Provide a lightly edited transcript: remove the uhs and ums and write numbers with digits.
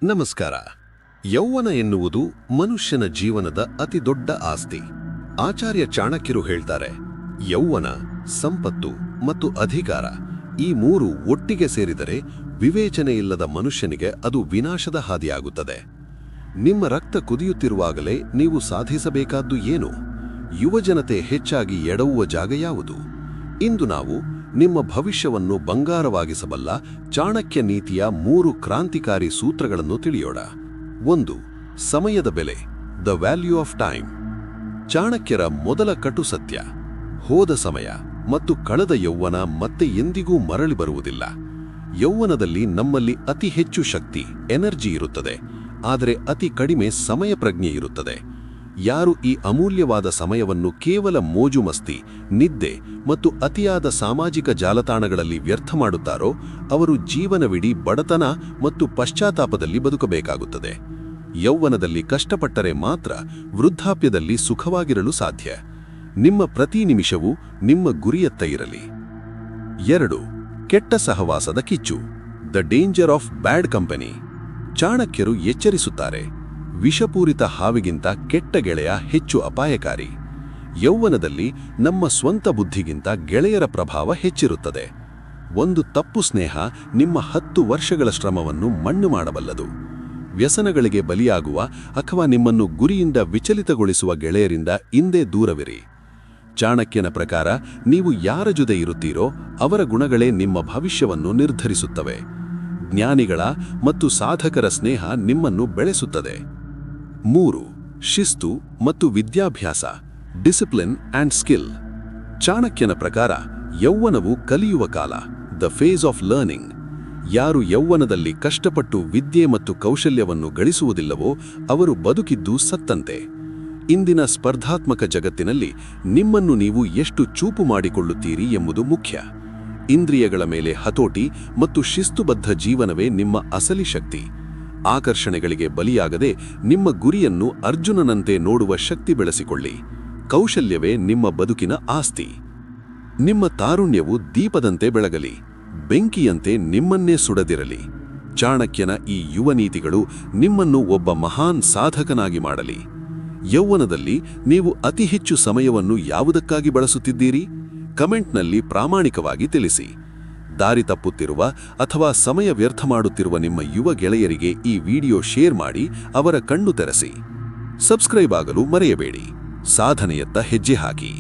ನಮಸ್ಕಾರ. ಯೌವನ ಎನ್ನುವುದು ಮನುಷ್ಯನ ಜೀವನದ ಅತಿ ದೊಡ್ಡ ಆಸ್ತಿ. ಆಚಾರ್ಯ ಚಾಣಕ್ಯರು ಹೇಳ್ತಾರೆ, ಯೌವನ, ಸಂಪತ್ತು ಮತ್ತು ಅಧಿಕಾರ ಈ ಮೂರು ಒಟ್ಟಿಗೆ ಸೇರಿದರೆ ವಿವೇಚನೆಯಿಲ್ಲದ ಮನುಷ್ಯನಿಗೆ ಅದು ವಿನಾಶದ ಹಾದಿಯಾಗುತ್ತದೆ. ನಿಮ್ಮ ರಕ್ತ ಕುದಿಯುತ್ತಿರುವಾಗಲೇ ನೀವು ಸಾಧಿಸಬೇಕಾದ್ದು ಏನು? ಯುವಜನತೆ ಹೆಚ್ಚಾಗಿ ಎಡವುವ ಜಾಗ ಯಾವುದು? ಇಂದು ನಾವು ನಿಮ್ಮ ಭವಿಷ್ಯವನ್ನು ಬಂಗಾರವಾಗಿಸಬಲ್ಲ ಚಾಣಕ್ಯ ನೀತಿಯ 3 ಕ್ರಾಂತಿಕಾರಿ ಸೂತ್ರಗಳನ್ನು ತಿಳಿಯೋಣ. 1. ಸಮಯದ ಬೆಲೆ, ದ ವ್ಯಾಲ್ಯೂ ಆಫ್ ಟೈಮ್. ಚಾಣಕ್ಯರ ಮೊದಲ ಕಟು ಸತ್ಯ: ಹೋದ ಸಮಯ ಮತ್ತು ಕಳೆದ ಯೌವನ ಮತ್ತೆ ಎಂದಿಗೂ ಮರಳಿ ಬರುವುದಿಲ್ಲ. ಯೌವನದಲ್ಲಿ ನಮ್ಮಲ್ಲಿ ಅತಿ ಹೆಚ್ಚು ಶಕ್ತಿ, ಎನರ್ಜಿ ಇರುತ್ತದೆ, ಆದರೆ ಅತಿ ಕಡಿಮೆ ಸಮಯ ಪ್ರಜ್ಞೆ ಇರುತ್ತದೆ. ಯಾರು ಈ ಅಮೂಲ್ಯವಾದ ಸಮಯವನ್ನು ಕೇವಲ ಮೋಜುಮಸ್ತಿ, ನಿದ್ದೆ ಮತ್ತು ಅತಿಯಾದ ಸಾಮಾಜಿಕ ಜಾಲತಾಣಗಳಲ್ಲಿ ವ್ಯರ್ಥ ಮಾಡುತ್ತಾರೋ ಅವರು ಜೀವನವಿಡೀ ಬಡತನ ಮತ್ತು ಪಶ್ಚಾತ್ತಾಪದಲ್ಲಿ ಬದುಕಬೇಕಾಗುತ್ತದೆ. ಯೌವನದಲ್ಲಿ ಕಷ್ಟಪಟ್ಟರೆ ಮಾತ್ರ ವೃದ್ಧಾಪ್ಯದಲ್ಲಿ ಸುಖವಾಗಿರಲು ಸಾಧ್ಯ. ನಿಮ್ಮ ಪ್ರತಿ ನಿಮಿಷವೂ ನಿಮ್ಮ ಗುರಿಯತ್ತ ಇರಲಿ. 2. ಕೆಟ್ಟ ಸಹವಾಸದ ಕಿಚ್ಚು, the danger of bad company. ಚಾಣಕ್ಯರು ಎಚ್ಚರಿಸುತ್ತಾರೆ, ವಿಷಪೂರಿತ ಹಾವಿಗಿಂತ ಕೆಟ್ಟ ಗೆಳೆಯ ಹೆಚ್ಚು ಅಪಾಯಕಾರಿ. ಯೌವನದಲ್ಲಿ ನಮ್ಮ ಸ್ವಂತ ಬುದ್ಧಿಗಿಂತ ಗೆಳೆಯರ ಪ್ರಭಾವ ಹೆಚ್ಚಿರುತ್ತದೆ. ಒಂದು ತಪ್ಪು ಸ್ನೇಹ ನಿಮ್ಮ 10 ವರ್ಷಗಳ ಶ್ರಮವನ್ನು ಮಣ್ಣು ಮಾಡಬಲ್ಲದು. ವ್ಯಸನಗಳಿಗೆ ಬಲಿಯಾಗುವ ಅಥವಾ ನಿಮ್ಮನ್ನು ಗುರಿಯಿಂದ ವಿಚಲಿತಗೊಳಿಸುವ ಗೆಳೆಯರಿಂದ ಹಿಂದೆ ದೂರವಿರಿ. ಚಾಣಕ್ಯನ ಪ್ರಕಾರ ನೀವು ಯಾರ ಜೊತೆ ಇರುತ್ತೀರೋ ಅವರ ಗುಣಗಳೇ ನಿಮ್ಮ ಭವಿಷ್ಯವನ್ನು ನಿರ್ಧರಿಸುತ್ತವೆ. ಜ್ಞಾನಿಗಳ ಮತ್ತು ಸಾಧಕರ ಸ್ನೇಹ ನಿಮ್ಮನ್ನು ಬೆಳೆಸುತ್ತದೆ. 3. ಶಿಸ್ತು ಮತ್ತು ವಿದ್ಯಾಭ್ಯಾಸ, ಡಿಸಿಪ್ಲಿನ್ ಆ್ಯಂಡ್ ಸ್ಕಿಲ್. ಚಾಣಕ್ಯನ ಪ್ರಕಾರ ಯೌವನವು ಕಲಿಯುವ ಕಾಲ, ದ ಫೇಸ್ ಆಫ್ ಲರ್ನಿಂಗ್. ಯಾರು ಯೌವನದಲ್ಲಿ ಕಷ್ಟಪಟ್ಟು ವಿದ್ಯೆ ಮತ್ತು ಕೌಶಲ್ಯವನ್ನು ಗಳಿಸುವುದಿಲ್ಲವೋ ಅವರು ಬದುಕಿದ್ದು ಸತ್ತಂತೆ. ಇಂದಿನ ಸ್ಪರ್ಧಾತ್ಮಕ ಜಗತ್ತಿನಲ್ಲಿ ನಿಮ್ಮನ್ನು ನೀವು ಎಷ್ಟು ಚೂಪು ಮಾಡಿಕೊಳ್ಳುತ್ತೀರಿ ಎಂಬುದು ಮುಖ್ಯ. ಇಂದ್ರಿಯಗಳ ಮೇಲೆ ಹತೋಟಿ ಮತ್ತು ಶಿಸ್ತುಬದ್ಧ ಜೀವನವೇ ನಿಮ್ಮ ಅಸಲಿ ಶಕ್ತಿ. ಆಕರ್ಷಣೆಗಳಿಗೆ ಬಲಿಯಾಗದೆ ನಿಮ್ಮ ಗುರಿಯನ್ನು ಅರ್ಜುನನಂತೆ ನೋಡುವ ಶಕ್ತಿ ಬೆಳೆಸಿಕೊಳ್ಳಿ. ಕೌಶಲ್ಯವೇ ನಿಮ್ಮ ಬದುಕಿನ ಆಸ್ತಿ. ನಿಮ್ಮ ತಾರುಣ್ಯವು ದೀಪದಂತೆ ಬೆಳಗಲಿ, ಬೆಂಕಿಯಂತೆ ನಿಮ್ಮನ್ನೇ ಸುಡದಿರಲಿ. ಚಾಣಕ್ಯನ ಈ ಯುವ ನೀತಿಗಳು ನಿಮ್ಮನ್ನು ಒಬ್ಬ ಮಹಾನ್ ಸಾಧಕನಾಗಿ ಮಾಡಲಿ. ಯೌವನದಲ್ಲಿ ನೀವು ಅತಿ ಹೆಚ್ಚು ಸಮಯವನ್ನು ಯಾವುದಕ್ಕಾಗಿ ಬಳಸುತ್ತಿದ್ದೀರಿ? ಕಮೆಂಟ್ನಲ್ಲಿ ಪ್ರಾಮಾಣಿಕವಾಗಿ ತಿಳಿಸಿ. ದಾರಿ ತಪ್ಪುತ್ತಿರುವ ಅಥವಾ ಸಮಯ ವ್ಯರ್ಥ ಮಾಡುತ್ತಿರುವ ನಿಮ್ಮ ಯುವ ಗೆಳೆಯರಿಗೆ ಈ ವಿಡಿಯೋ ಶೇರ್ ಮಾಡಿ ಅವರ ಕಣ್ಣು ತೆರೆಸಿ. ಸಬ್ಸ್ಕ್ರೈಬ್ ಆಗಲು ಮರೆಯಬೇಡಿ. ಸಾಧನೆಯತ್ತ ಹೆಜ್ಜೆ ಹಾಕಿ.